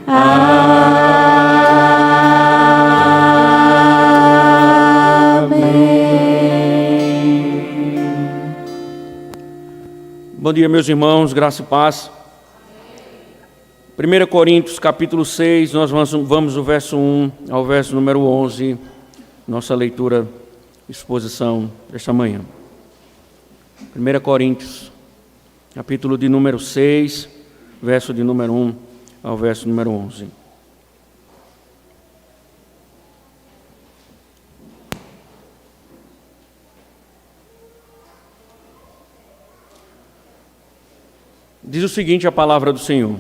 Bom dia, meus irmãos, graça e paz. 1 Coríntios, capítulo 6, nós vamos do verso 1 ao verso número 11, nossa leitura, exposição desta manhã. 1 Coríntios, capítulo de número 6, verso de número 1 ao verso número 11. Diz o seguinte a palavra do Senhor: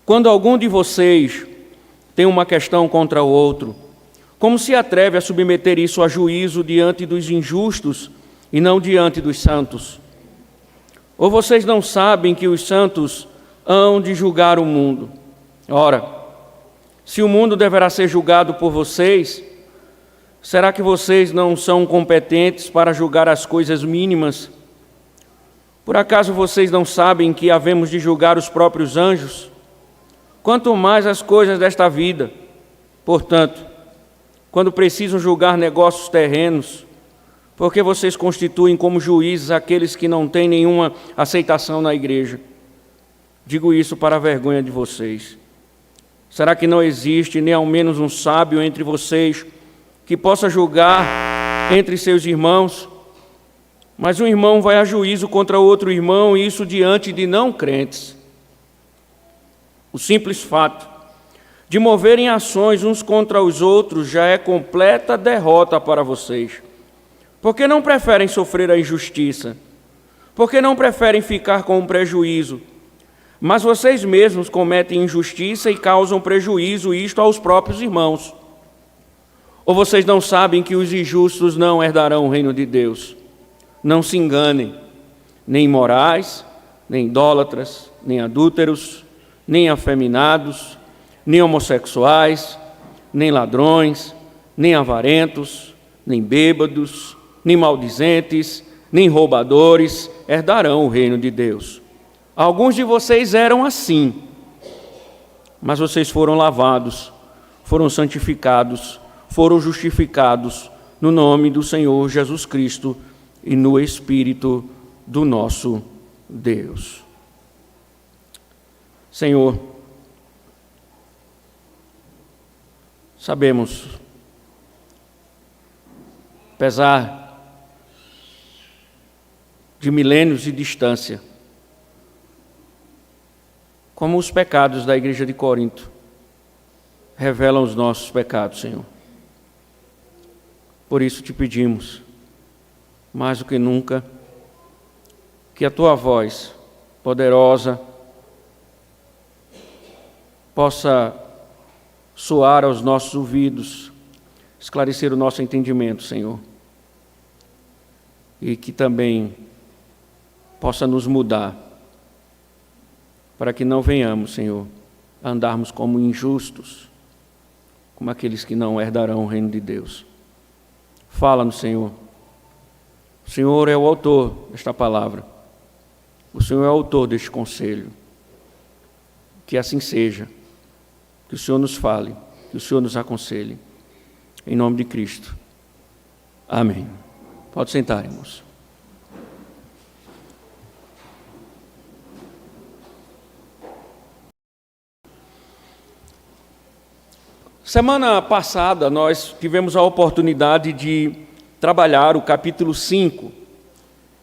quando algum de vocês tem uma questão contra o outro, como se atreve a submeter isso a juízo diante dos injustos e não diante dos santos? Ou vocês não sabem que os santos hão de julgar o mundo? Ora, se o mundo deverá ser julgado por vocês, será que vocês não são competentes para julgar as coisas mínimas? Por acaso vocês não sabem que havemos de julgar os próprios anjos? Quanto mais as coisas desta vida. Portanto, quando precisam julgar negócios terrenos, por que vocês constituem como juízes aqueles que não têm nenhuma aceitação na igreja? Digo isso para a vergonha de vocês. Será que não existe nem ao menos um sábio entre vocês que possa julgar entre seus irmãos? Mas um irmão vai a juízo contra outro irmão, e isso diante de não crentes. O simples fato de moverem ações uns contra os outros já é completa derrota para vocês. Por que não preferem sofrer a injustiça? Por que não preferem ficar com um prejuízo? Mas vocês mesmos cometem injustiça e causam prejuízo, isto aos próprios irmãos. Ou vocês não sabem que os injustos não herdarão o reino de Deus? Não se enganem, nem imorais, nem idólatras, nem adúlteros, nem afeminados, nem homossexuais, nem ladrões, nem avarentos, nem bêbados, nem maldizentes, nem roubadores herdarão o reino de Deus. Alguns de vocês eram assim, mas vocês foram lavados, foram santificados, foram justificados no nome do Senhor Jesus Cristo e no Espírito do nosso Deus. Senhor, sabemos, apesar de milênios de distância, como os pecados da igreja de Corinto revelam os nossos pecados, Senhor. Por isso te pedimos, mais do que nunca, que a tua voz poderosa possa soar aos nossos ouvidos, esclarecer o nosso entendimento, Senhor, e que também possa nos mudar, para que não venhamos, Senhor, a andarmos como injustos, como aqueles que não herdarão o reino de Deus. Fala-nos, Senhor. O Senhor é o autor desta palavra. O Senhor é o autor deste conselho. Que assim seja. Que o Senhor nos fale, que o Senhor nos aconselhe. Em nome de Cristo. Amém. Pode sentar, irmãos. Semana passada nós tivemos a oportunidade de trabalhar o capítulo 5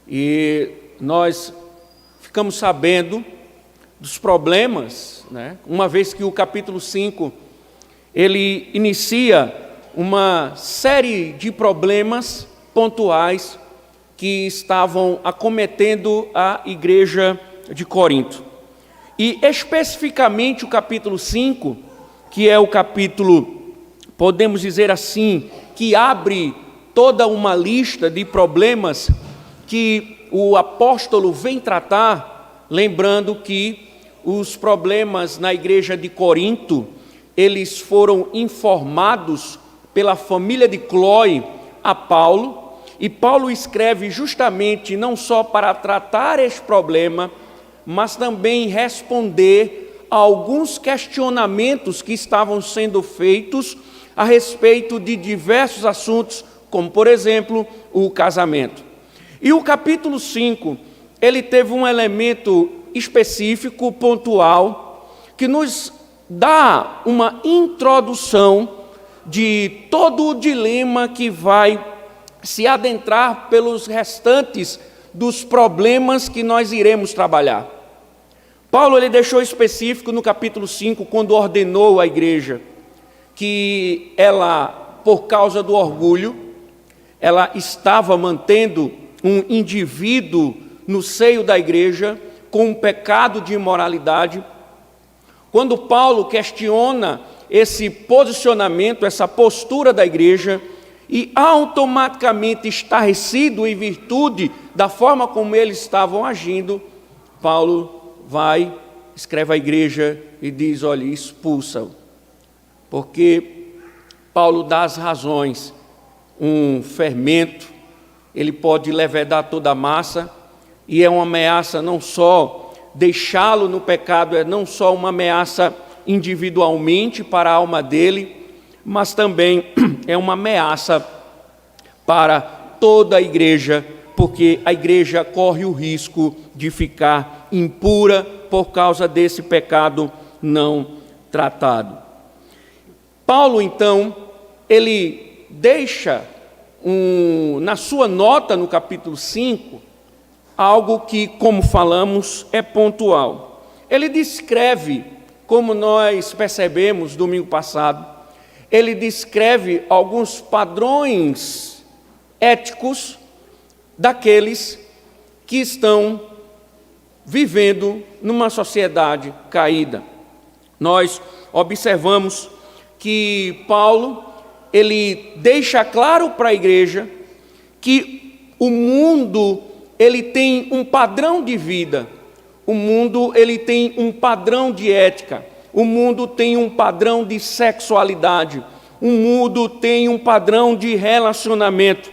e nós ficamos sabendo dos problemas, né? Uma vez que o capítulo 5 ele inicia uma série de problemas pontuais que estavam acometendo a igreja de Corinto. E especificamente o capítulo 5, que é o capítulo, podemos dizer assim, que abre toda uma lista de problemas que o apóstolo vem tratar, lembrando que os problemas na igreja de Corinto, eles foram informados pela família de Cloe a Paulo, e Paulo escreve justamente não só para tratar este problema, mas também responder a alguns questionamentos que estavam sendo feitos a respeito de diversos assuntos, como, por exemplo, o casamento. E o capítulo 5, ele teve um elemento específico, pontual, que nos dá uma introdução de todo o dilema que vai se adentrar pelos restantes dos problemas que nós iremos trabalhar. Paulo ele deixou específico no capítulo 5, quando ordenou à igreja que ela, por causa do orgulho, ela estava mantendo um indivíduo no seio da igreja com um pecado de imoralidade. Quando Paulo questiona esse posicionamento, essa postura da igreja, e automaticamente estarrecido em virtude da forma como eles estavam agindo, Paulo vai, escreve à igreja e diz, olha, expulsa-o. Porque Paulo dá as razões. Um fermento, ele pode levedar toda a massa, e é uma ameaça não só deixá-lo no pecado, é não só uma ameaça individualmente para a alma dele, mas também é uma ameaça para toda a igreja, porque a igreja corre o risco de ficar impura por causa desse pecado não tratado. Paulo, então, ele deixa na sua nota no capítulo 5, algo que, como falamos, é pontual. Ele descreve, como nós percebemos domingo passado, ele descreve alguns padrões éticos daqueles que estão vivendo numa sociedade caída. Nós observamos que Paulo, ele deixa claro para a igreja que o mundo, ele tem um padrão de vida, o mundo, ele tem um padrão de ética, o mundo tem um padrão de sexualidade, o mundo tem um padrão de relacionamento.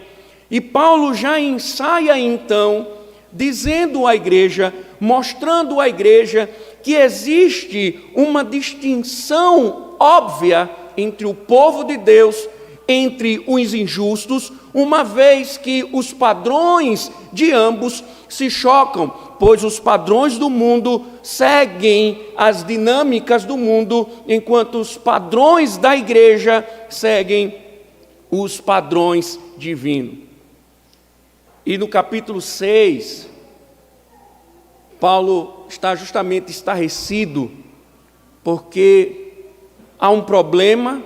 E Paulo já ensaia então, dizendo à igreja, mostrando à igreja que existe uma distinção óbvia entre o povo de Deus, entre os injustos, uma vez que os padrões de ambos se chocam, pois os padrões do mundo seguem as dinâmicas do mundo, enquanto os padrões da igreja seguem os padrões divinos. E no capítulo 6, Paulo está justamente estarrecido, porque há um problema,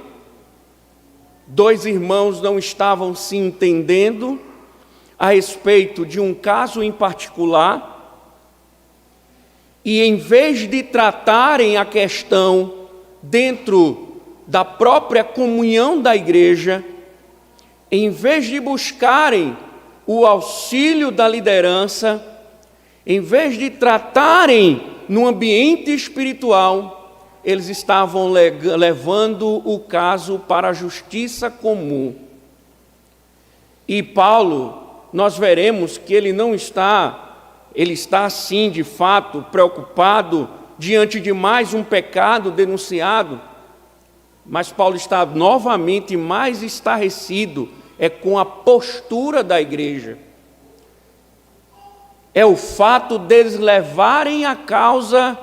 dois irmãos não estavam se entendendo a respeito de um caso em particular, e em vez de tratarem a questão dentro da própria comunhão da igreja, em vez de buscarem o auxílio da liderança, em vez de tratarem no ambiente espiritual, eles estavam levando o caso para a justiça comum. E Paulo, nós veremos que ele não está, ele está sim, de fato, preocupado diante de mais um pecado denunciado, mas Paulo está novamente mais estarrecido, com a postura da igreja. É o fato deles levarem a causa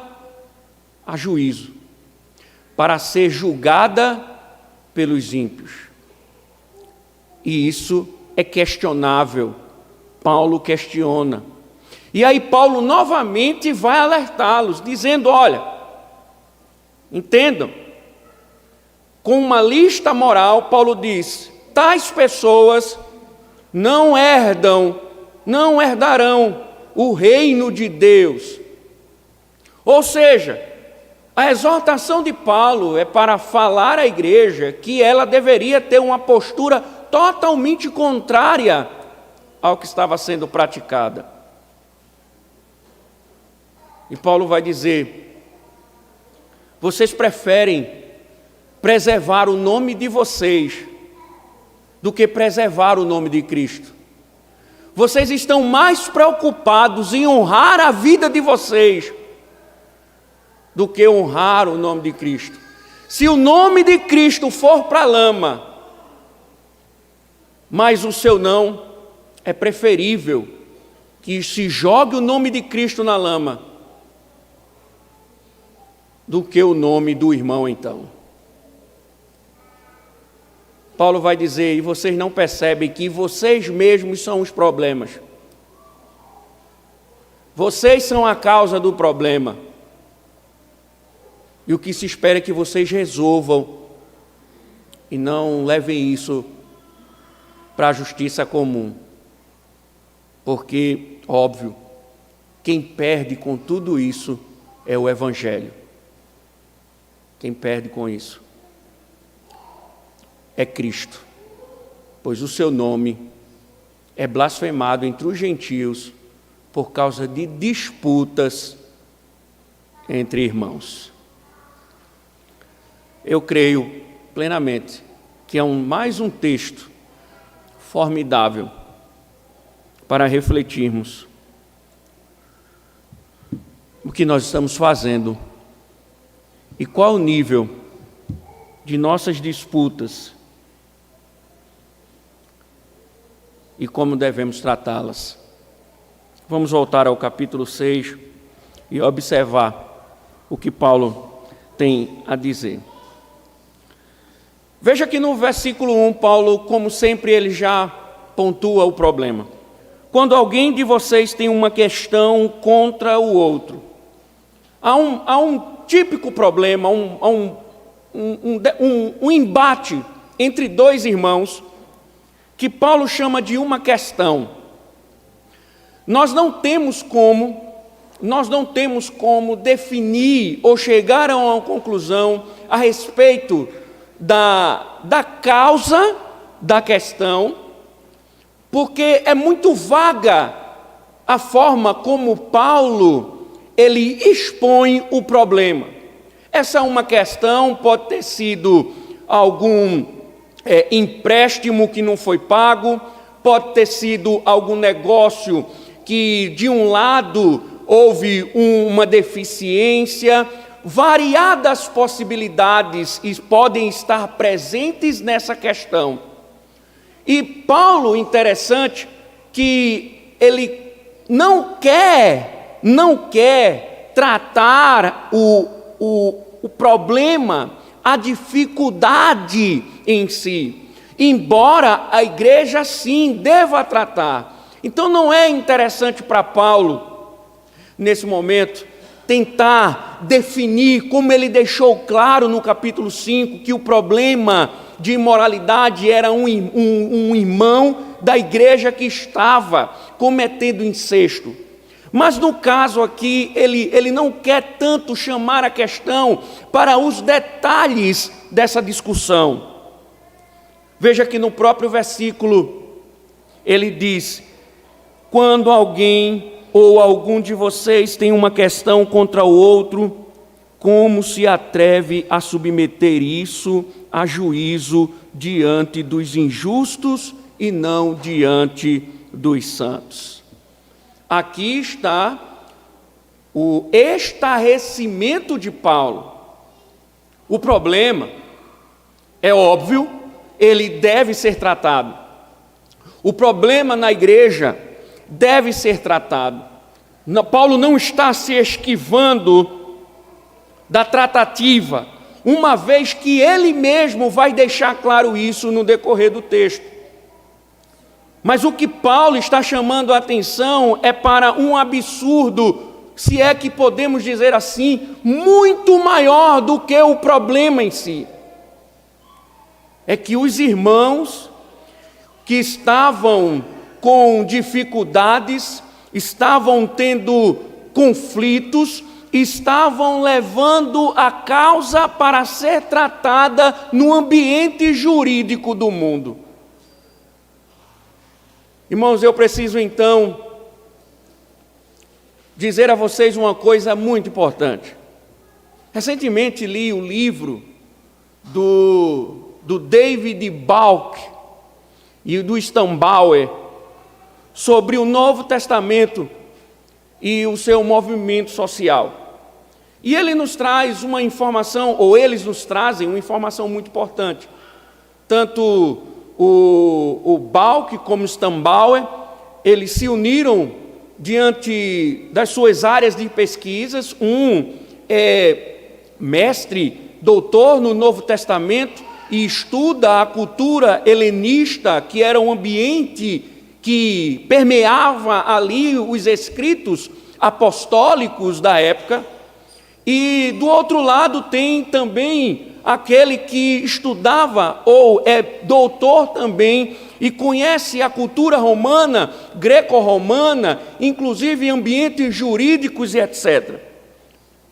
a juízo, para ser julgada pelos ímpios. E isso é questionável. Paulo questiona. E aí Paulo novamente vai alertá-los, dizendo, olha, entendam, com uma lista moral, Paulo diz, tais pessoas não herdarão o reino de Deus. Ou seja, a exortação de Paulo é para falar à igreja que ela deveria ter uma postura totalmente contrária ao que estava sendo praticada. E Paulo vai dizer, vocês preferem preservar o nome de vocês do que preservar o nome de Cristo. Vocês estão mais preocupados em honrar a vida de vocês do que honrar o nome de Cristo. Se o nome de Cristo for para a lama, mas o seu não, é preferível que se jogue o nome de Cristo na lama do que o nome do irmão então. Paulo vai dizer, e vocês não percebem que vocês mesmos são os problemas. Vocês são a causa do problema. E o que se espera é que vocês resolvam e não levem isso para a justiça comum. Porque, óbvio, quem perde com tudo isso é o Evangelho. Quem perde com isso é Cristo, pois o seu nome é blasfemado entre os gentios por causa de disputas entre irmãos. Eu creio plenamente que é mais um texto formidável para refletirmos o que nós estamos fazendo e qual o nível de nossas disputas e como devemos tratá-las. Vamos voltar ao capítulo 6 e observar o que Paulo tem a dizer. Veja que no versículo 1, Paulo, como sempre, ele já pontua o problema. Quando alguém de vocês tem uma questão contra o outro, há um típico problema, um embate entre dois irmãos, que Paulo chama de uma questão. Nós não temos como definir ou chegar a uma conclusão a respeito da causa da questão, porque é muito vaga a forma como Paulo ele expõe o problema. Essa é uma questão, pode ter sido algum empréstimo que não foi pago, pode ter sido algum negócio que de um lado houve uma deficiência, variadas possibilidades podem estar presentes nessa questão. E Paulo, interessante, que ele não quer tratar o problema, a dificuldade em si, embora a igreja sim deva tratar. Então não é interessante para Paulo, nesse momento, tentar definir, como ele deixou claro no capítulo 5, que o problema de imoralidade era um irmão da igreja que estava cometendo incesto. Mas no caso aqui, ele não quer tanto chamar a questão para os detalhes dessa discussão. Veja que no próprio versículo, ele diz: quando alguém ou algum de vocês tem uma questão contra o outro, como se atreve a submeter isso a juízo diante dos injustos e não diante dos santos? Aqui está o estarrecimento de Paulo. O problema, é óbvio, ele deve ser tratado. O problema na igreja deve ser tratado. Paulo não está se esquivando da tratativa, uma vez que ele mesmo vai deixar claro isso no decorrer do texto. Mas o que Paulo está chamando a atenção é para um absurdo, se é que podemos dizer assim, muito maior do que o problema em si. É que os irmãos que estavam com dificuldades, estavam tendo conflitos, estavam levando a causa para ser tratada no ambiente jurídico do mundo. Irmãos, eu preciso então dizer a vocês uma coisa muito importante. Recentemente li o livro do David Balk e do Stambauer sobre o Novo Testamento e o seu movimento social. E ele nos traz uma informação, ou eles nos trazem uma informação muito importante. Tanto o Balck como o Stambauer, eles se uniram diante das suas áreas de pesquisas. Um é mestre, doutor no Novo Testamento e estuda a cultura helenista, que era um ambiente que permeava ali os escritos apostólicos da época. E do outro lado tem também aquele que estudava, ou é doutor também, e conhece a cultura romana, greco-romana, inclusive ambientes jurídicos e etc.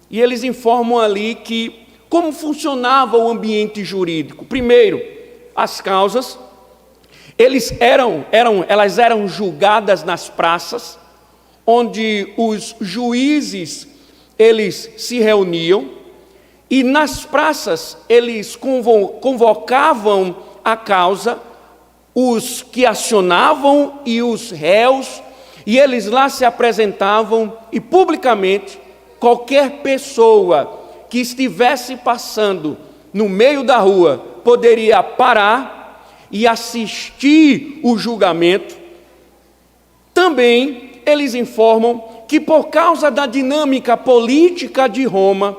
E eles informam ali que como funcionava o ambiente jurídico. Primeiro, as causas, elas eram julgadas nas praças, onde os juízes eles se reuniam, e nas praças eles convocavam a causa, os que acionavam e os réus, e eles lá se apresentavam, e publicamente qualquer pessoa que estivesse passando no meio da rua poderia parar e assistir o julgamento. Também eles informam que por causa da dinâmica política de Roma,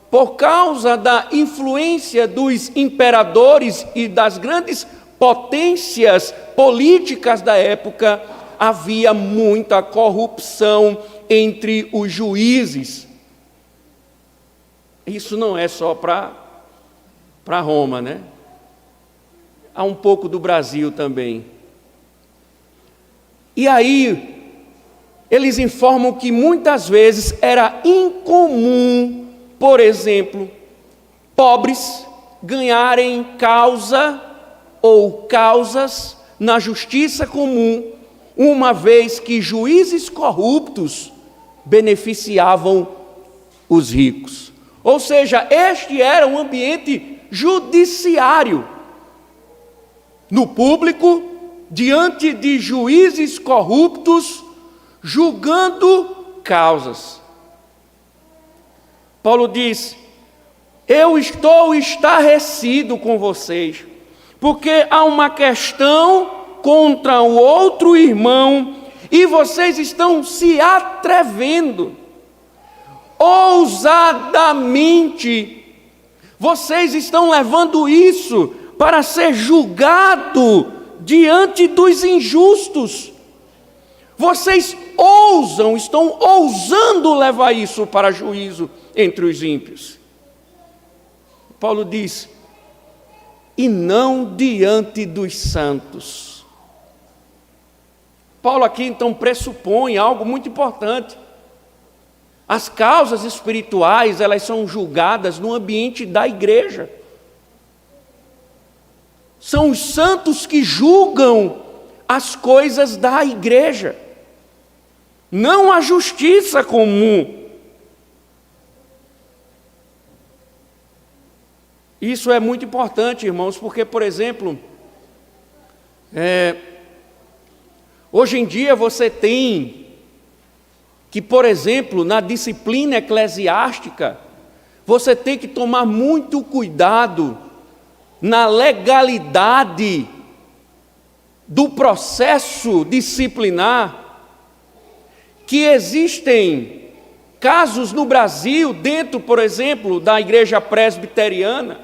por causa da influência dos imperadores e das grandes potências políticas da época, havia muita corrupção entre os juízes. Isso não é só para Roma, né? Há um pouco do Brasil também. E aí, eles informam que muitas vezes era incomum, por exemplo, pobres ganharem causa ou causas na justiça comum, uma vez que juízes corruptos beneficiavam os ricos. Ou seja, este era um ambiente judiciário. No público, diante de juízes corruptos, julgando causas. Paulo diz: eu estou estarrecido com vocês, porque há uma questão contra o outro irmão, e vocês estão se atrevendo, ousadamente, vocês estão levando isso para ser julgado diante dos injustos. Vocês estão ousando levar isso para juízo entre os ímpios. Paulo diz: e não diante dos santos. Paulo aqui então pressupõe algo muito importante. As causas espirituais, elas são julgadas no ambiente da igreja. São os santos que julgam as coisas da igreja, não a justiça comum. Isso é muito importante, irmãos, porque, por exemplo, hoje em dia você tem que, por exemplo, na disciplina eclesiástica, você tem que tomar muito cuidado na legalidade do processo disciplinar, que existem casos no Brasil, dentro, por exemplo, da igreja presbiteriana,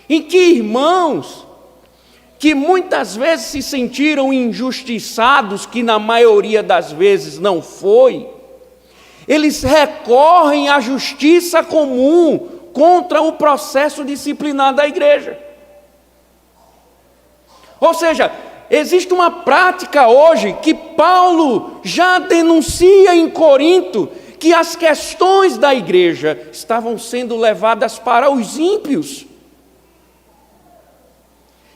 em que irmãos que muitas vezes se sentiram injustiçados, que na maioria das vezes não foi, eles recorrem à justiça comum contra o processo disciplinar da igreja. Ou seja, existe uma prática hoje que Paulo já denuncia em Corinto, que as questões da igreja estavam sendo levadas para os ímpios.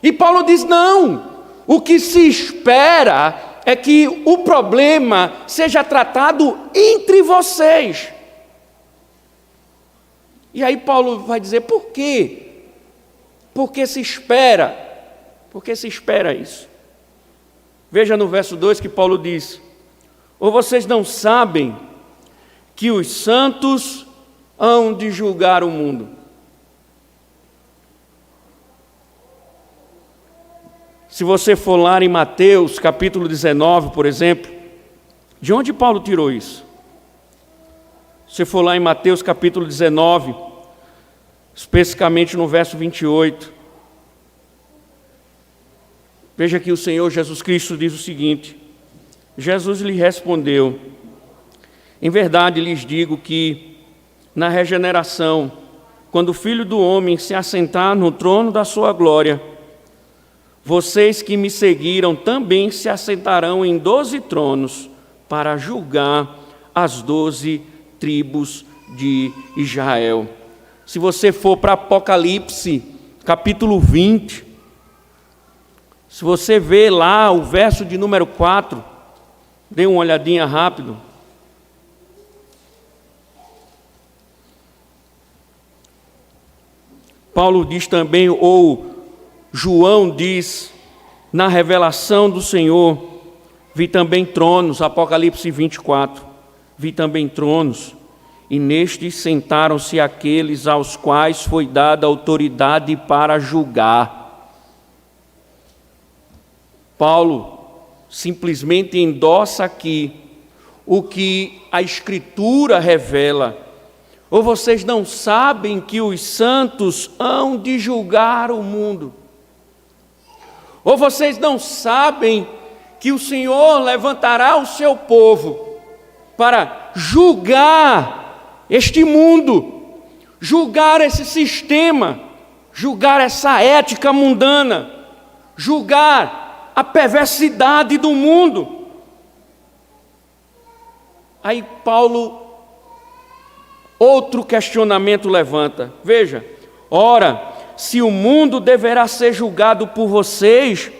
E Paulo diz: não, o que se espera é que o problema seja tratado entre vocês. E aí Paulo vai dizer: por quê? Porque se espera. Por que se espera isso? Veja no verso 2 que Paulo diz: ou vocês não sabem que os santos hão de julgar o mundo. Se você for lá em Mateus, capítulo 19, por exemplo, de onde Paulo tirou isso? Se for lá em Mateus, capítulo 19, especificamente no verso 28, veja que o Senhor Jesus Cristo diz o seguinte: Jesus lhe respondeu: em verdade lhes digo que, na regeneração, quando o Filho do Homem se assentar no trono da sua glória, vocês que me seguiram também se assentarão em 12 tronos para julgar as 12 tribos de Israel. Se você for para Apocalipse, capítulo 20, se você ver lá o verso de número 4, dê uma olhadinha rápido. Paulo diz também, ou João diz, na revelação do Senhor, vi também tronos, Apocalipse 24, vi também tronos, e nestes sentaram-se aqueles aos quais foi dada autoridade para julgar. Paulo simplesmente endossa aqui o que a Escritura revela. Ou vocês não sabem que os santos hão de julgar o mundo? Ou vocês não sabem que o Senhor levantará o seu povo para julgar este mundo, julgar esse sistema, julgar essa ética mundana, julgar a perversidade do mundo? Aí Paulo, outro questionamento levanta. Veja, ora, se o mundo deverá ser julgado por vocês,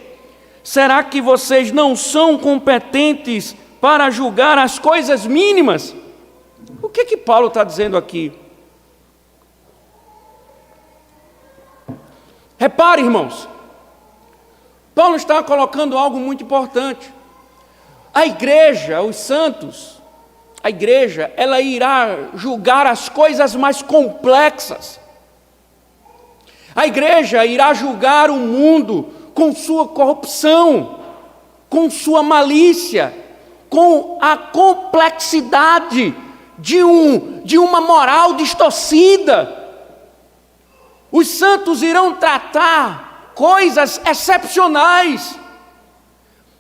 será que vocês não são competentes para julgar as coisas mínimas? O que Paulo está dizendo aqui? Repare, irmãos, Paulo está colocando algo muito importante. A igreja, os santos, a igreja, ela irá julgar as coisas mais complexas. A igreja irá julgar o mundo com sua corrupção, com sua malícia, com a complexidade de uma moral distorcida. Os santos irão tratar coisas excepcionais.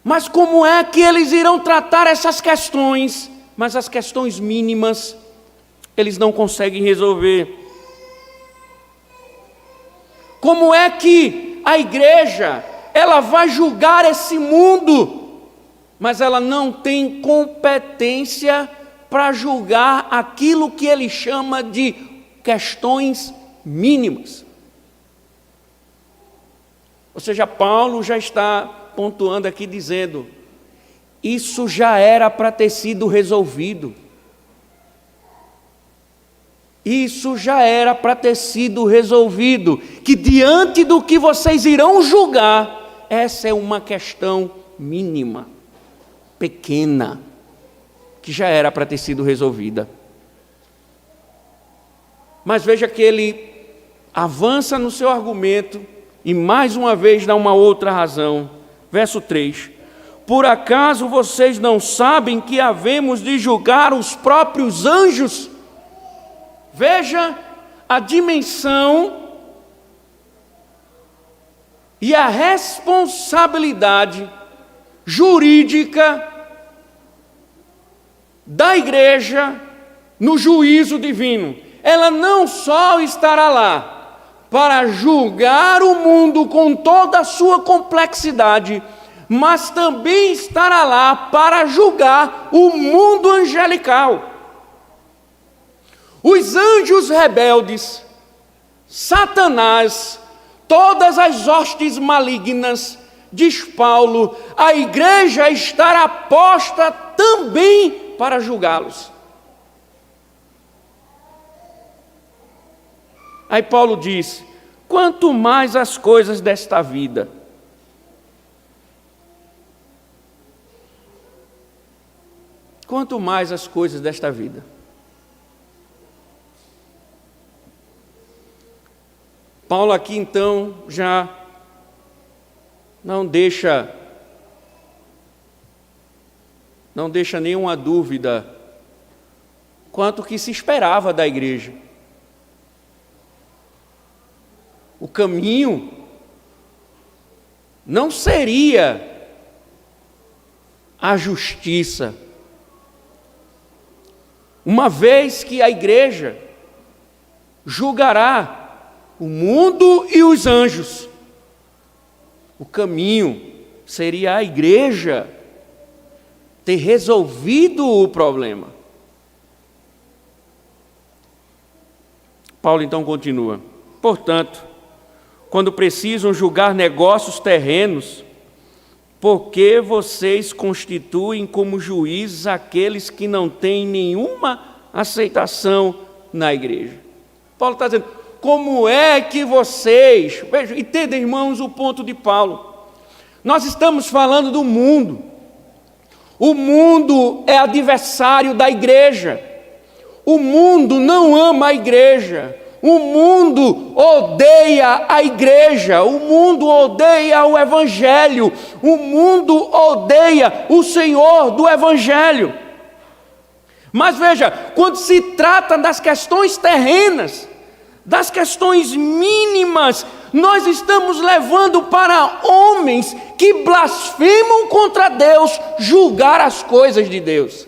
Mas como é que eles irão tratar essas questões? Mas as questões mínimas, eles não conseguem resolver. Como é que a igreja, ela vai julgar esse mundo, mas ela não tem competência para julgar aquilo que ele chama de questões mínimas? Ou seja, Paulo já está pontuando aqui dizendo, isso já era para ter sido resolvido. Isso já era para ter sido resolvido, que diante do que vocês irão julgar, essa é uma questão mínima, pequena, que já era para ter sido resolvida. Mas veja que ele avança no seu argumento e mais uma vez dá uma outra razão. Verso 3: por acaso vocês não sabem que havemos de julgar os próprios anjos? Veja a dimensão e a responsabilidade jurídica da igreja no juízo divino. Ela não só estará lá para julgar o mundo com toda a sua complexidade, mas também estará lá para julgar o mundo angelical. Os anjos rebeldes, Satanás, todas as hostes malignas, diz Paulo, a igreja estará posta também para julgá-los. Aí Paulo diz, quanto mais as coisas desta vida. Quanto mais as coisas desta vida. Paulo aqui então já não deixa nenhuma dúvida quanto que se esperava da igreja. O caminho não seria a justiça, uma vez que a igreja julgará o mundo e os anjos. O caminho seria a igreja ter resolvido o problema. Paulo então continua: portanto, quando precisam julgar negócios terrenos, por que vocês constituem como juízes aqueles que não têm nenhuma aceitação na igreja? Paulo está dizendo, como é que vocês... Vejam, entendem, irmãos, o ponto de Paulo. Nós estamos falando do mundo. O mundo é adversário da igreja. O mundo não ama a igreja. O mundo odeia a igreja. O mundo odeia o evangelho. O mundo odeia o Senhor do evangelho. Mas veja, quando se trata das questões terrenas, das questões mínimas, nós estamos levando para homens que blasfemam contra Deus julgar as coisas de Deus.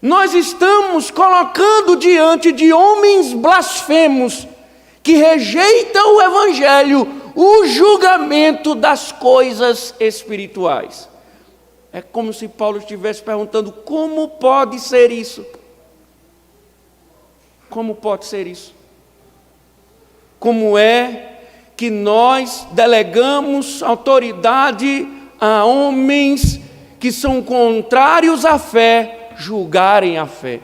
Nós estamos colocando diante de homens blasfemos que rejeitam o evangelho o julgamento das coisas espirituais. É como se Paulo estivesse perguntando: como pode ser isso? Como pode ser isso? Como é que nós delegamos autoridade a homens que são contrários à fé julgarem a fé?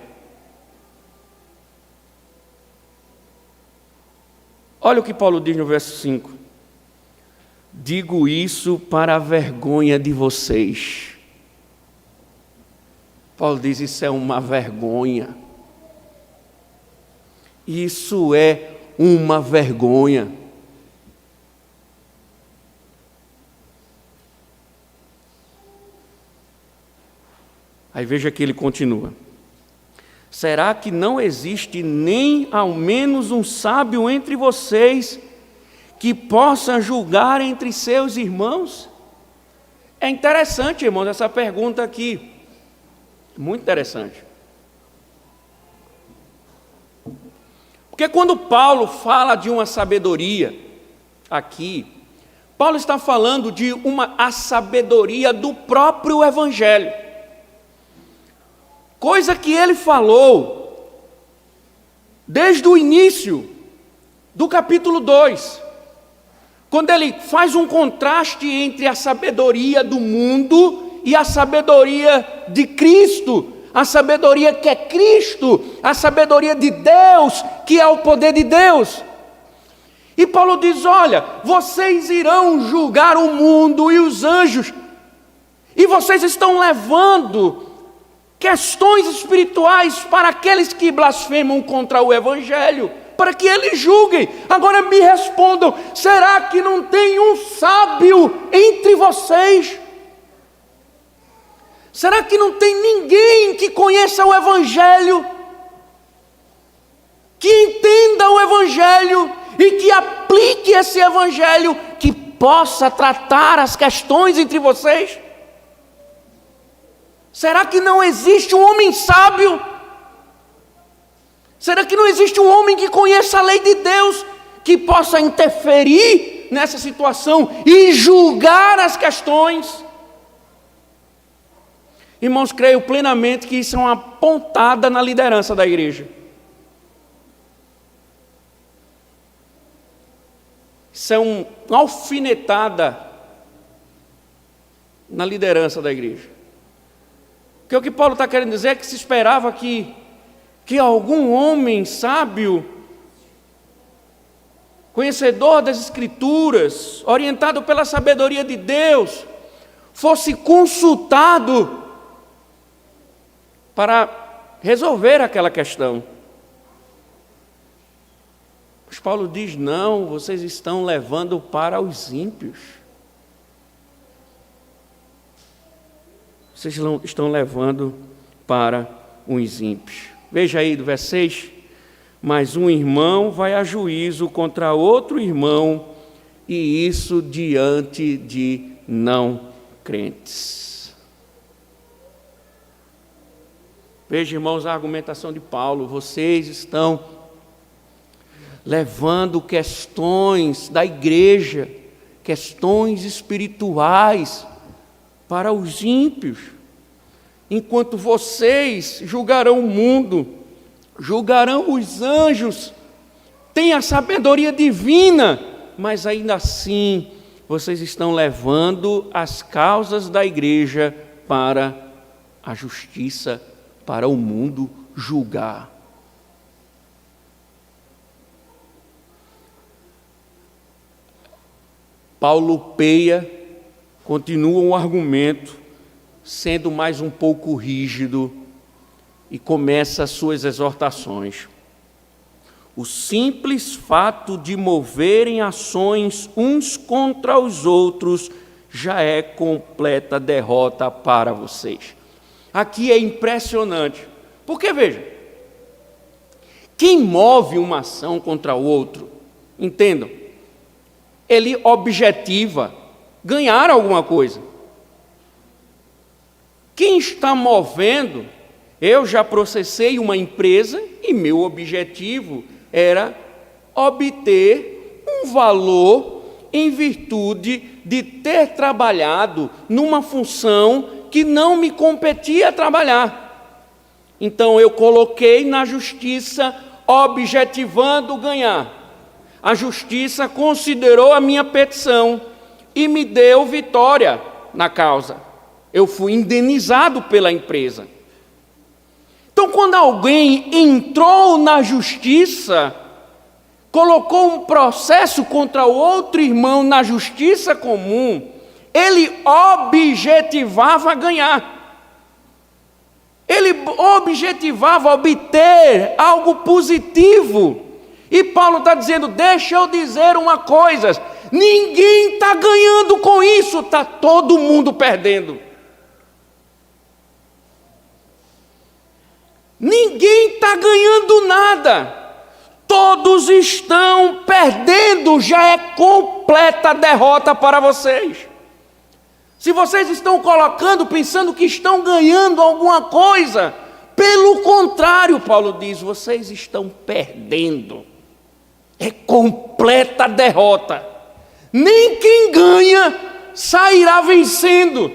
Olha o que Paulo diz no verso 5: digo isso para a vergonha de vocês. Paulo diz, isso é uma vergonha. Isso é uma vergonha. Aí veja que ele continua: será que não existe nem ao menos um sábio entre vocês que possa julgar entre seus irmãos? É interessante, irmãos, essa pergunta aqui. Muito interessante. Porque quando Paulo fala de uma sabedoria aqui, Paulo está falando de a sabedoria do próprio evangelho. Coisa que ele falou desde o início do capítulo 2, quando ele faz um contraste entre a sabedoria do mundo e a sabedoria de Cristo, a sabedoria que é Cristo, a sabedoria de Deus, que é o poder de Deus. E Paulo diz, olha, vocês irão julgar o mundo e os anjos, e vocês estão levando questões espirituais para aqueles que blasfemam contra o evangelho, para que eles julguem. Agora me respondam, será que não tem um sábio entre vocês? Será que não tem ninguém que conheça o evangelho, que entenda o evangelho e que aplique esse evangelho, que possa tratar as questões entre vocês? Será que não existe um homem sábio? Será que não existe um homem que conheça a lei de Deus, que possa interferir nessa situação e julgar as questões? Irmãos, creio plenamente que isso é uma pontada na liderança da igreja. Isso é uma alfinetada na liderança da igreja. Porque o que Paulo está querendo dizer é que se esperava que algum homem sábio, conhecedor das Escrituras, orientado pela sabedoria de Deus, fosse consultado para resolver aquela questão. Mas Paulo diz: não, vocês estão levando para os ímpios. Vocês estão levando para os ímpios. Veja aí do verso 6. Mas um irmão vai a juízo contra outro irmão, e isso diante de não crentes. Veja, irmãos, a argumentação de Paulo. Vocês estão levando questões da igreja, questões espirituais, para os ímpios, enquanto vocês julgarão o mundo, julgarão os anjos, têm a sabedoria divina, mas ainda assim vocês estão levando as causas da igreja para a justiça, para o mundo julgar. Paulo peia, continua um argumento, sendo mais um pouco rígido, e começa as suas exortações. O simples fato de moverem ações uns contra os outros já é completa derrota para vocês. Aqui é impressionante, porque veja, quem move uma ação contra o outro, entendam, ele objetiva ganhar alguma coisa. Quem está movendo, eu já processei uma empresa e meu objetivo era obter um valor em virtude de ter trabalhado numa função que não me competia trabalhar. Então eu coloquei na justiça objetivando ganhar. A justiça considerou a minha petição e me deu vitória na causa. Eu fui indenizado pela empresa. Então, quando alguém entrou na justiça, colocou um processo contra o outro irmão na justiça comum, ele objetivava ganhar. Ele objetivava obter algo positivo. E Paulo está dizendo: deixa eu dizer uma coisa, ninguém está ganhando com isso, está todo mundo perdendo. Ninguém está ganhando nada, todos estão perdendo, já é completa derrota para vocês. Se vocês estão colocando, pensando que estão ganhando alguma coisa, pelo contrário, Paulo diz, vocês estão perdendo, é completa derrota. Nem quem ganha sairá vencendo.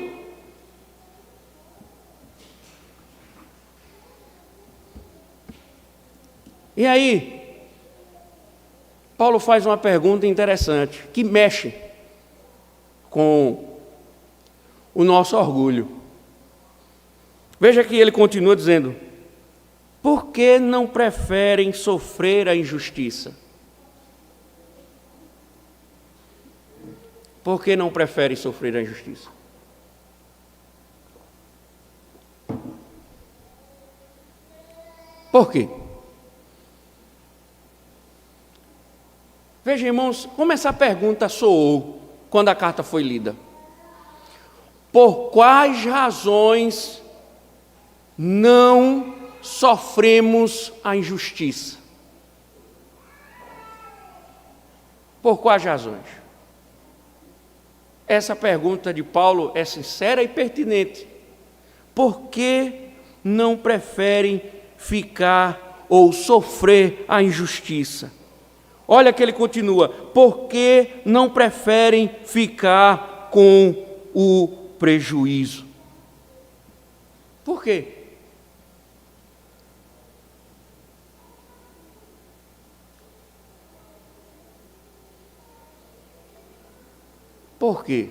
E aí, Paulo faz uma pergunta interessante, que mexe com o nosso orgulho. Veja que ele continua dizendo: por que não preferem sofrer a injustiça? Por que não preferem sofrer a injustiça? Por quê? Veja, irmãos, como essa pergunta soou quando a carta foi lida. Por quais razões não sofremos a injustiça? Por quais razões? Essa pergunta de Paulo é sincera e pertinente. Por que não preferem ficar ou sofrer a injustiça? Olha que ele continua: por que não preferem ficar com o prejuízo? Por quê? Por quê?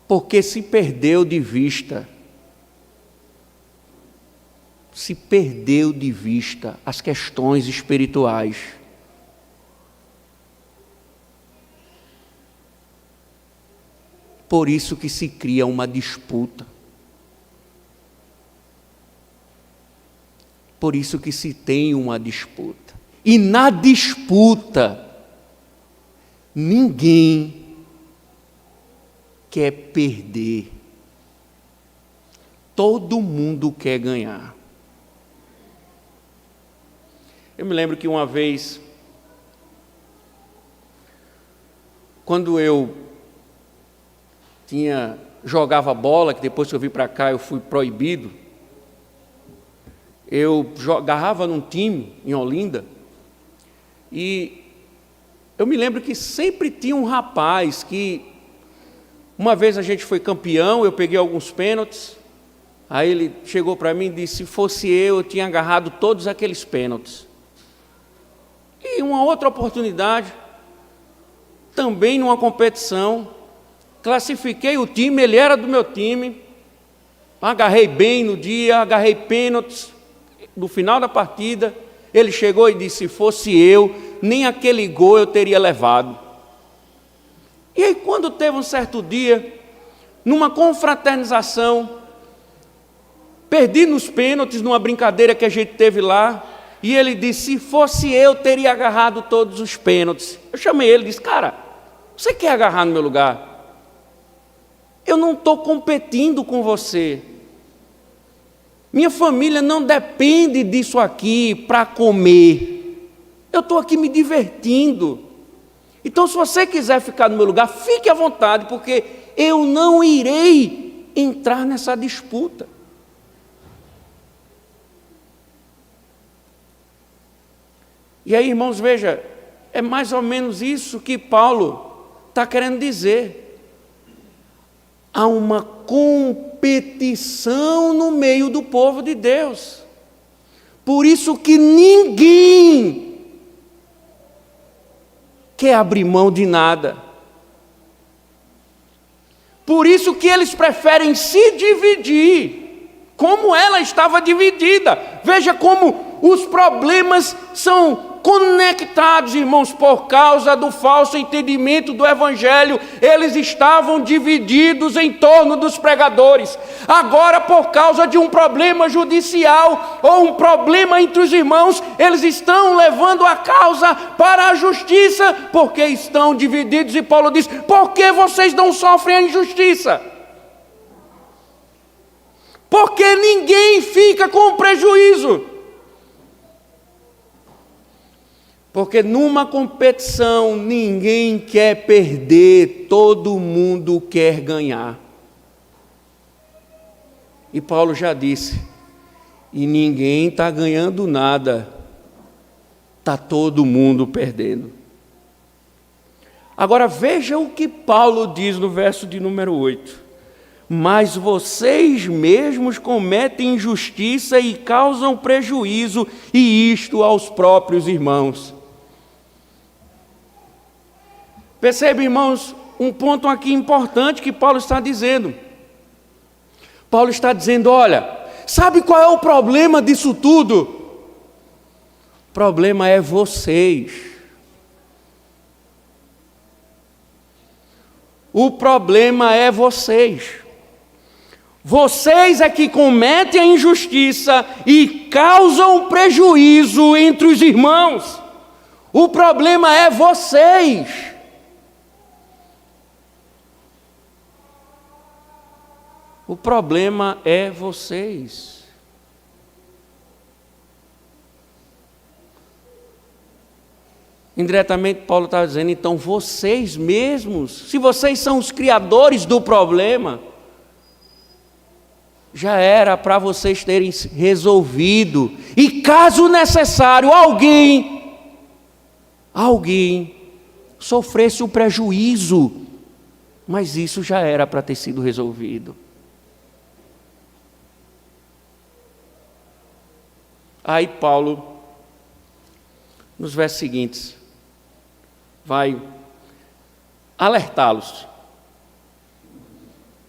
Porque se perdeu de vista as questões espirituais. Por isso que se cria uma disputa. Por isso que se tem uma disputa. E na disputa, ninguém quer perder. Todo mundo quer ganhar. Eu me lembro que uma vez, quando eu jogava bola, que depois que eu vim para cá eu fui proibido, eu agarrava num time em Olinda, e eu me lembro que sempre tinha um rapaz que, uma vez a gente foi campeão, eu peguei alguns pênaltis, aí ele chegou para mim e disse, se fosse eu tinha agarrado todos aqueles pênaltis. E uma outra oportunidade, também numa competição, classifiquei o time, ele era do meu time, agarrei bem no dia, agarrei pênaltis. No final da partida, ele chegou e disse, se fosse eu, nem aquele gol eu teria levado. E aí quando teve um certo dia, numa confraternização, perdi nos pênaltis, numa brincadeira que a gente teve lá, e ele disse, se fosse eu, teria agarrado todos os pênaltis. Eu chamei ele e disse, cara, você quer agarrar no meu lugar? Eu não estou competindo com você. Minha família não depende disso aqui para comer. Eu estou aqui me divertindo. Então, se você quiser ficar no meu lugar, fique à vontade, porque eu não irei entrar nessa disputa. E aí, irmãos, veja, é mais ou menos isso que Paulo está querendo dizer. Há uma competição no meio do povo de Deus. Por isso que ninguém quer abrir mão de nada. Por isso que eles preferem se dividir, como ela estava dividida. Veja como os problemas são conectados, irmãos, por causa do falso entendimento do Evangelho. Eles estavam divididos em torno dos pregadores. Agora, por causa de um problema judicial ou um problema entre os irmãos, eles estão levando a causa para a justiça, porque estão divididos. E Paulo diz, por que vocês não sofrem a injustiça? Porque ninguém fica com prejuízo. Porque numa competição ninguém quer perder, todo mundo quer ganhar. E Paulo já disse, e ninguém está ganhando nada, está todo mundo perdendo. Agora veja o que Paulo diz no verso de número 8. Mas vocês mesmos cometem injustiça e causam prejuízo, e isto aos próprios irmãos. Percebe, irmãos, um ponto aqui importante que Paulo está dizendo. Paulo está dizendo, olha, sabe qual é o problema disso tudo? O problema é vocês. O problema é vocês. Vocês é que cometem a injustiça e causam prejuízo entre os irmãos. O problema é vocês. O problema é vocês. Indiretamente, Paulo está dizendo, então, vocês mesmos, se vocês são os criadores do problema, já era para vocês terem resolvido. E caso necessário, alguém sofresse o prejuízo, mas isso já era para ter sido resolvido. Aí Paulo, nos versos seguintes, vai alertá-los.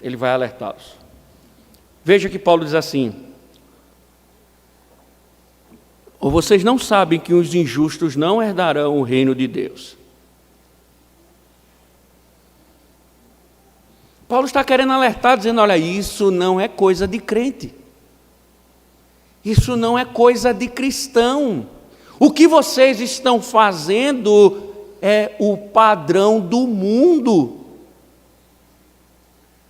Ele vai alertá-los. Veja que Paulo diz assim, ou vocês não sabem que os injustos não herdarão o reino de Deus. Paulo está querendo alertar, dizendo, olha, isso não é coisa de crente. Isso não é coisa de cristão. O que vocês estão fazendo é o padrão do mundo.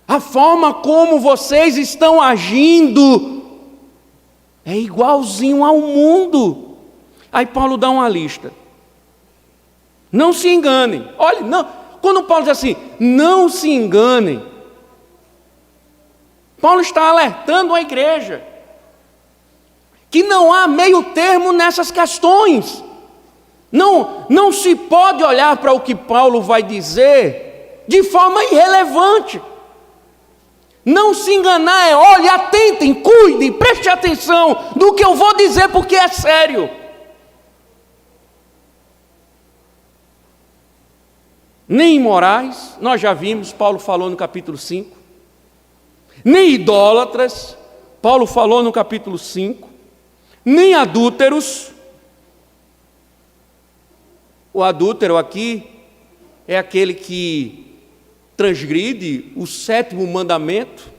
A forma como vocês estão agindo é igualzinho ao mundo. Aí Paulo dá uma lista. Não se enganem. Olha, não, quando Paulo diz assim, não se enganem, Paulo está alertando a igreja que não há meio termo nessas questões. Não se pode olhar para o que Paulo vai dizer de forma irrelevante. Não se enganar é, olhe, atentem, cuidem, preste atenção do que eu vou dizer, porque é sério. Nem imorais, nós já vimos, Paulo falou no capítulo 5. Nem idólatras, Paulo falou no capítulo 5. Nem adúlteros. O adúltero aqui é aquele que transgride o 7º mandamento.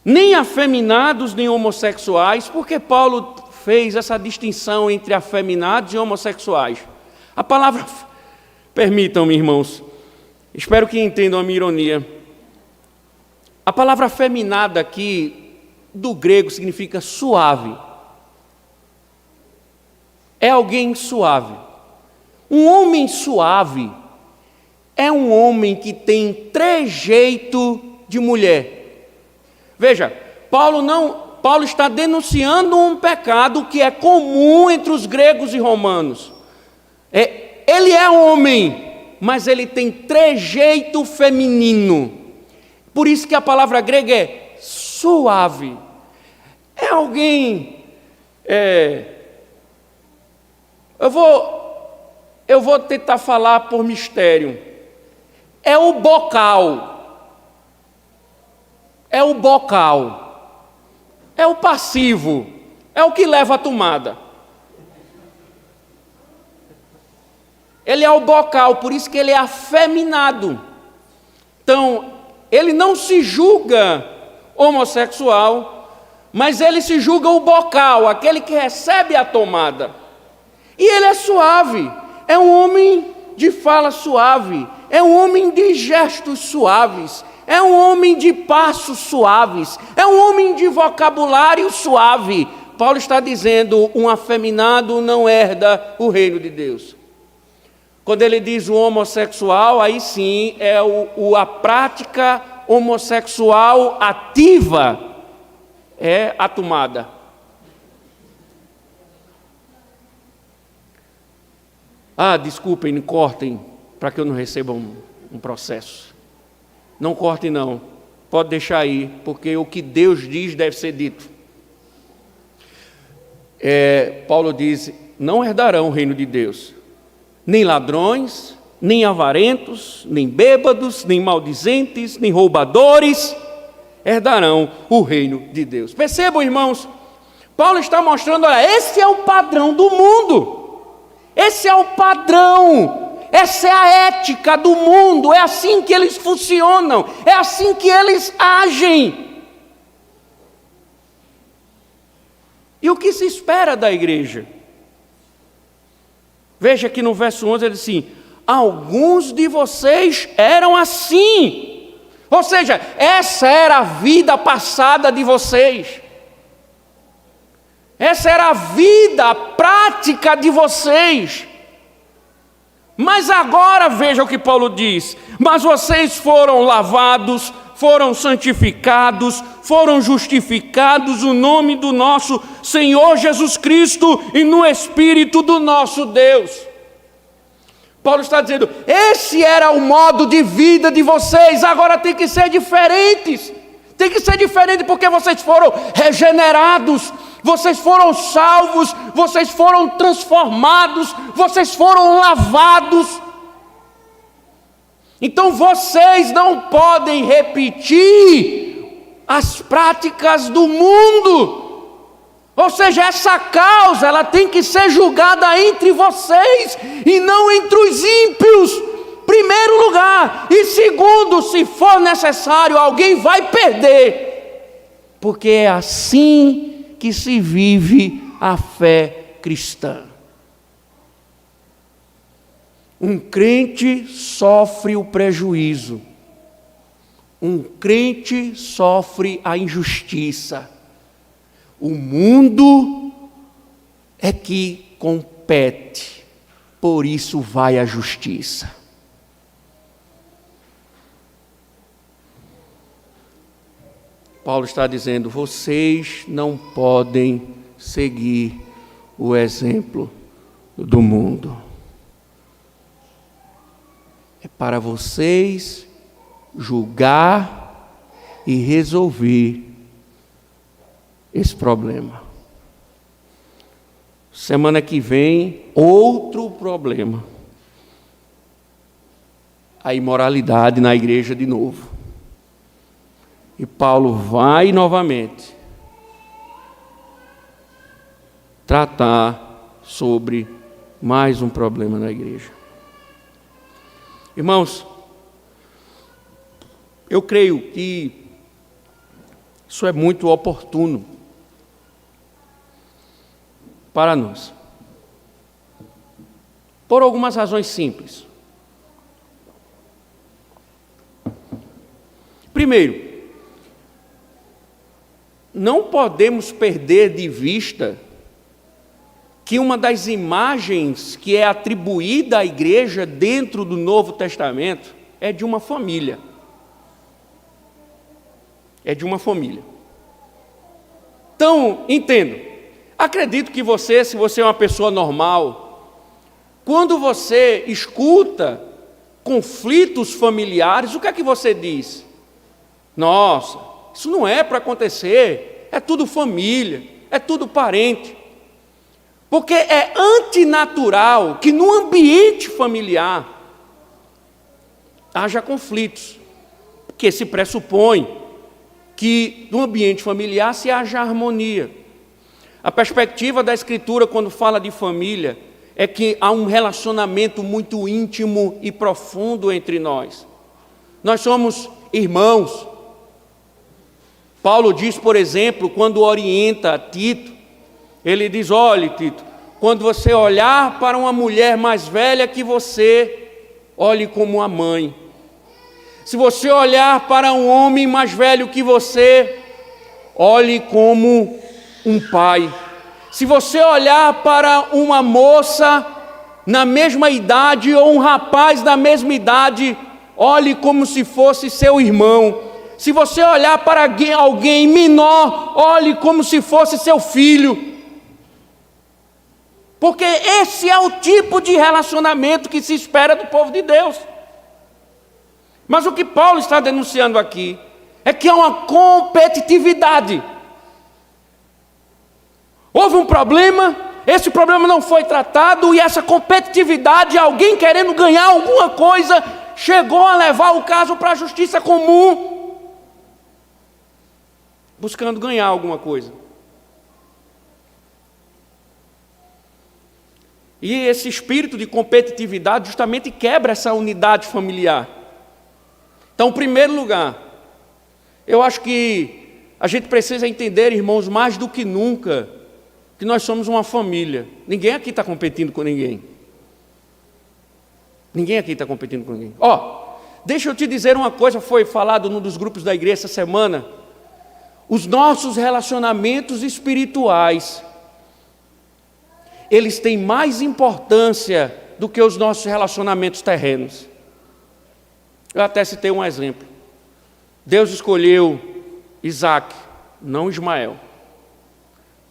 Nem afeminados, nem homossexuais. Por que Paulo fez essa distinção entre afeminados e homossexuais? A palavra, permitam-me, irmãos, espero que entendam a minha ironia. A palavra afeminada aqui, do grego, significa suave. É alguém suave. Um homem suave é um homem que tem trejeito de mulher. Veja, Paulo está denunciando um pecado que é comum entre os gregos e romanos. Ele é homem, mas ele tem trejeito feminino. Por isso que a palavra grega é suave. É alguém... Eu vou tentar falar por mistério. É o bocal. É o bocal. É o passivo. É o que leva a tomada. Ele é o bocal, por isso que ele é afeminado. Então, ele não se julga homossexual, mas ele se julga o bocal, aquele que recebe a tomada. E ele é suave, é um homem de fala suave, é um homem de gestos suaves, é um homem de passos suaves, é um homem de vocabulário suave. Paulo está dizendo, um afeminado não herda o reino de Deus. Quando ele diz o homossexual, aí sim é a prática homossexual ativa, é a tomada. Desculpem, não cortem, para que eu não receba um processo. Não cortem não, pode deixar aí, porque o que Deus diz deve ser dito. Paulo diz, não herdarão o reino de Deus, nem ladrões, nem avarentos, nem bêbados, nem maldizentes, nem roubadores, herdarão o reino de Deus. Percebam, irmãos, Paulo está mostrando, olha, esse é o padrão do mundo. Esse é o padrão, essa é a ética do mundo, é assim que eles funcionam, é assim que eles agem. E o que se espera da igreja? Veja que no verso 11 ele diz assim, alguns de vocês eram assim. Ou seja, essa era a vida passada de vocês. Essa era a vida prática de vocês. Mas agora veja o que Paulo diz. Mas vocês foram lavados, foram santificados, foram justificados no nome do nosso Senhor Jesus Cristo e no Espírito do nosso Deus. Paulo está dizendo, esse era o modo de vida de vocês, agora tem que ser diferentes. Tem que ser diferente porque vocês foram regenerados, vocês foram salvos, vocês foram transformados, vocês foram lavados. Então vocês não podem repetir as práticas do mundo. Ou seja, essa causa ela tem que ser julgada entre vocês e não entre os ímpios. Primeiro lugar, e segundo, se for necessário, alguém vai perder. porque é assim que se vive a fé cristã. Um crente sofre o prejuízo, um crente sofre a injustiça. O mundo é que compete, por isso vai a justiça. Paulo está dizendo: vocês não podem seguir o exemplo do mundo. É para vocês julgar e resolver esse problema. Semana que vem, outro problema. A imoralidade na igreja de novo. E Paulo vai novamente tratar sobre mais um problema na igreja. Irmãos, eu creio que isso é muito oportuno para nós, por algumas razões simples. Primeiro, não podemos perder de vista que uma das imagens que é atribuída à igreja dentro do Novo Testamento é de uma família. É de uma família. Então, entendo. Acredito que você, se você é uma pessoa normal, quando você escuta conflitos familiares, o que é que você diz? Nossa, isso não é para acontecer, é tudo família, é tudo parente. Porque é antinatural que no ambiente familiar haja conflitos, porque se pressupõe que no ambiente familiar se haja harmonia. A perspectiva da Escritura, quando fala de família, é que há um relacionamento muito íntimo e profundo entre nós. Nós somos irmãos. Paulo diz, por exemplo, quando orienta a Tito, ele diz: olhe, Tito, quando você olhar para uma mulher mais velha que você, olhe como uma mãe. Se você olhar para um homem mais velho que você, olhe como um pai. Se você olhar para uma moça na mesma idade ou um rapaz da mesma idade, olhe como se fosse seu irmão. Se você olhar para alguém menor, olhe como se fosse seu filho. Porque esse é o tipo de relacionamento que se espera do povo de Deus. Mas o que Paulo está denunciando aqui é que há uma competitividade. Houve um problema, esse problema não foi tratado, e essa competitividade, alguém querendo ganhar alguma coisa, chegou a levar o caso para a justiça comum, buscando ganhar alguma coisa. E esse espírito de competitividade justamente quebra essa unidade familiar. Então, em primeiro lugar, eu acho que a gente precisa entender, irmãos, mais do que nunca, que nós somos uma família. Ninguém aqui está competindo com ninguém. Ninguém aqui está competindo com ninguém. Deixa eu te dizer uma coisa, foi falado num dos grupos da igreja essa semana. Os nossos relacionamentos espirituais, eles têm mais importância do que os nossos relacionamentos terrenos. Eu até citei um exemplo. Deus escolheu Isaac, não Ismael.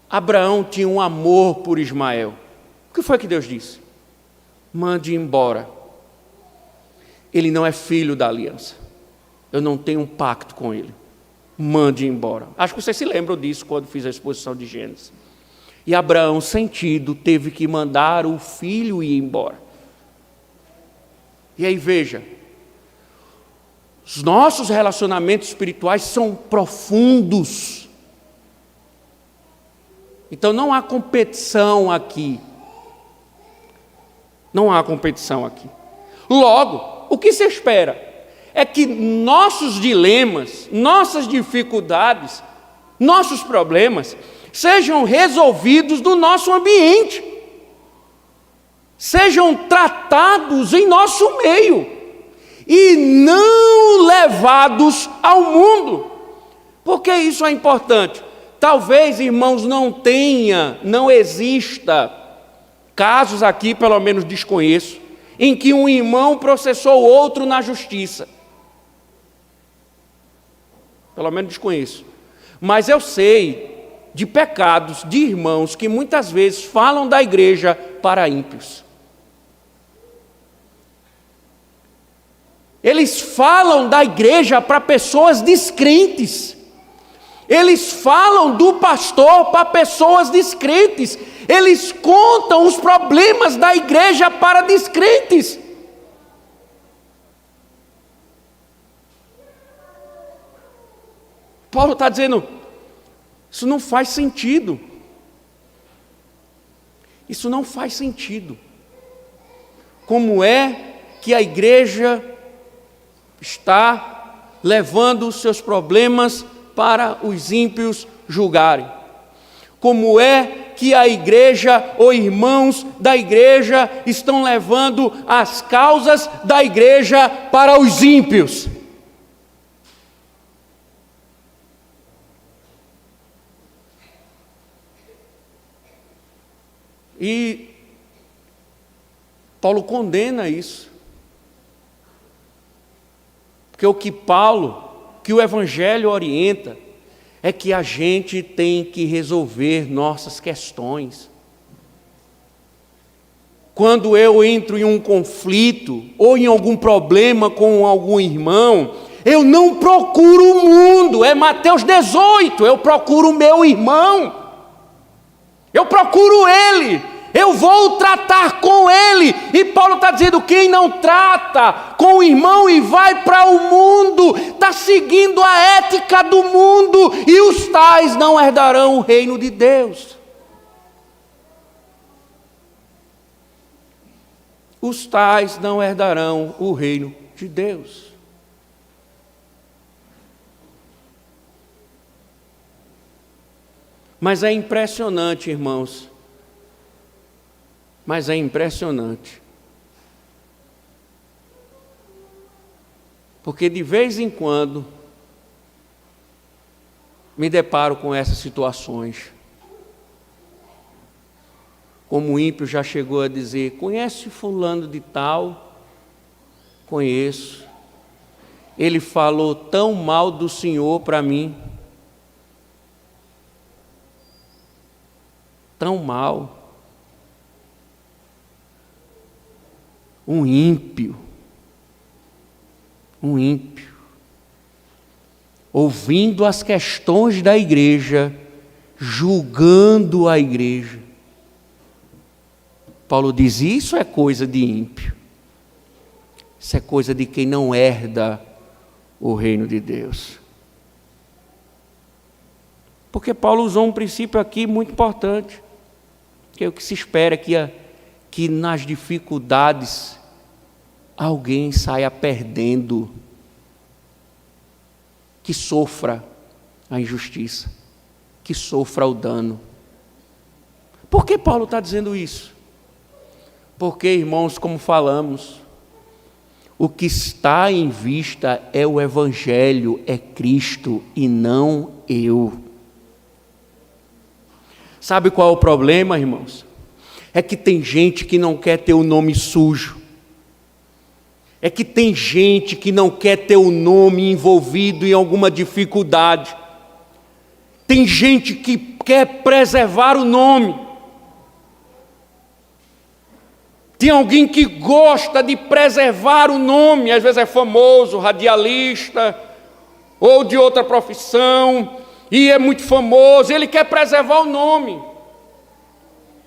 Abraão tinha um amor por Ismael. O que foi que Deus disse? Mande embora. Ele não é filho da aliança. Eu não tenho um pacto com ele. Mande embora. Acho que vocês se lembram disso quando fiz a exposição de Gênesis. E Abraão, sentido, teve que mandar o filho ir embora. E aí veja, os nossos relacionamentos espirituais são profundos. Então não há competição aqui. Não há competição aqui. Logo, o que se espera é que nossos dilemas, nossas dificuldades, nossos problemas sejam resolvidos no nosso ambiente, sejam tratados em nosso meio e não levados ao mundo. Por que isso é importante? Talvez, irmãos, não exista casos aqui, pelo menos desconheço, em que um irmão processou outro na justiça. Pelo menos desconheço. Mas eu sei de pecados de irmãos que muitas vezes falam da igreja para ímpios. Eles falam da igreja para pessoas descrentes. Eles falam do pastor para pessoas descrentes. Eles contam os problemas da igreja para descrentes. Paulo está dizendo, isso não faz sentido. Isso não faz sentido. Como é que a igreja está levando os seus problemas para os ímpios julgarem? Como é que a igreja ou irmãos da igreja estão levando as causas da igreja para os ímpios? E Paulo condena isso. Porque o que o Evangelho orienta, é que a gente tem que resolver nossas questões. Quando eu entro em um conflito, ou em algum problema com algum irmão, eu não procuro o mundo, é Mateus 18, eu procuro o meu irmão. Eu procuro ele, eu vou tratar com ele. E Paulo está dizendo, quem não trata com o irmão e vai para o mundo, está seguindo a ética do mundo, e os tais não herdarão o reino de Deus. Os tais não herdarão o reino de Deus. Mas é impressionante, irmãos. Mas é impressionante. Porque de vez em quando me deparo com essas situações. Como o ímpio já chegou a dizer, conhece fulano de tal? Conheço. Ele falou tão mal do Senhor para mim. Tão mal. Um ímpio, ouvindo as questões da igreja, julgando a igreja. Paulo diz, isso é coisa de ímpio, isso é coisa de quem não herda o reino de Deus. Porque Paulo usou um princípio aqui muito importante, que é o que se espera, que nas dificuldades alguém saia perdendo, que sofra a injustiça, que sofra o dano. Por que Paulo está dizendo isso? Porque, irmãos, como falamos, o que está em vista é o Evangelho, é Cristo e não eu. Sabe qual é o problema, irmãos? É que tem gente que não quer ter o nome sujo. É que tem gente que não quer ter o nome envolvido em alguma dificuldade. Tem gente que quer preservar o nome. Tem alguém que gosta de preservar o nome, às vezes é famoso, radialista, ou de outra profissão, e é muito famoso, ele quer preservar o nome.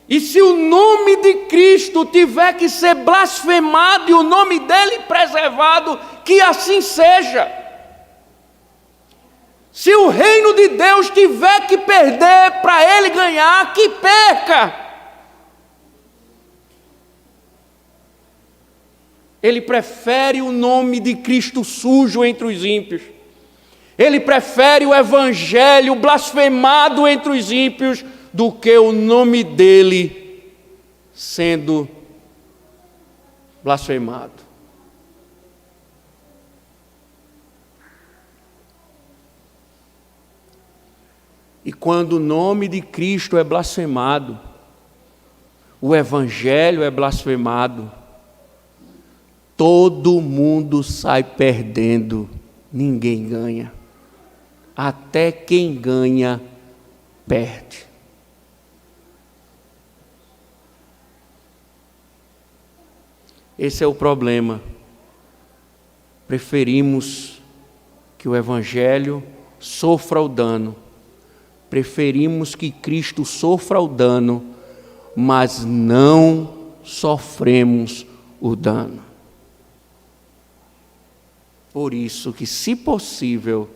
E se o nome de Cristo tiver que ser blasfemado e o nome dele preservado, que assim seja. Se o reino de Deus tiver que perder para ele ganhar, que perca. Ele prefere o nome de Cristo sujo entre os ímpios. Ele prefere o evangelho blasfemado entre os ímpios do que o nome dele sendo blasfemado. E quando o nome de Cristo é blasfemado, o evangelho é blasfemado, todo mundo sai perdendo, ninguém ganha. Até quem ganha, perde. Esse é o problema. Preferimos que o evangelho sofra o dano. Preferimos que Cristo sofra o dano, mas não sofremos o dano. Por isso que, se possível,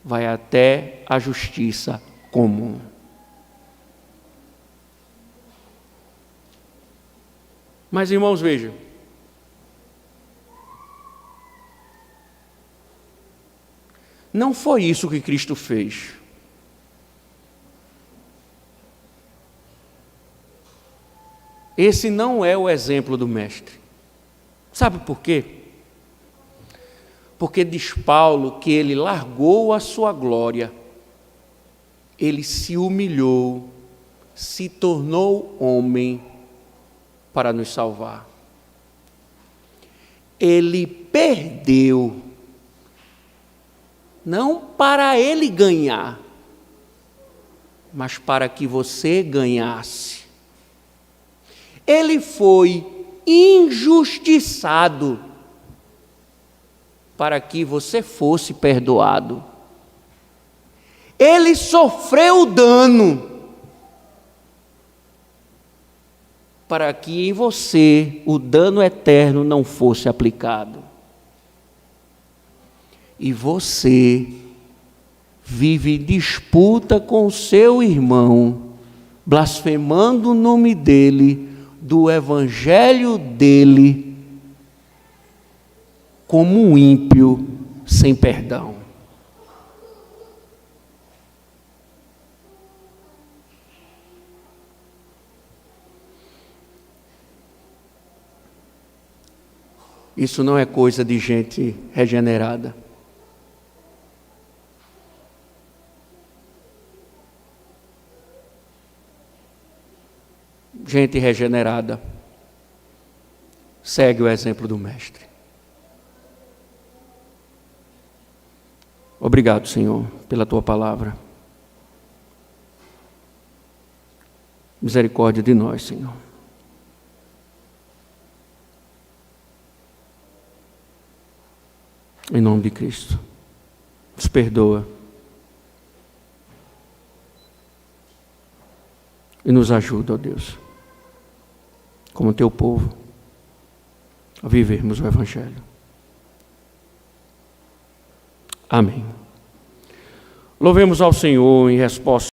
vai até a justiça comum. Mas, irmãos, vejam. Não foi isso que Cristo fez. Esse não é o exemplo do Mestre. Sabe por quê? Porque diz Paulo que ele largou a sua glória, ele se humilhou, se tornou homem para nos salvar. Ele perdeu, não para ele ganhar, mas para que você ganhasse. Ele foi injustiçado para que você fosse perdoado. Ele sofreu dano para que em você o dano eterno não fosse aplicado. E você vive disputa com o seu irmão, blasfemando o nome dele, do evangelho dele, como um ímpio sem perdão. Isso não é coisa de gente regenerada. Gente regenerada segue o exemplo do Mestre. Obrigado, Senhor, pela Tua palavra. Misericórdia de nós, Senhor. Em nome de Cristo. Nos perdoa. E nos ajuda, ó Deus, como Teu povo, a vivermos o Evangelho. Amém. Louvemos ao Senhor em resposta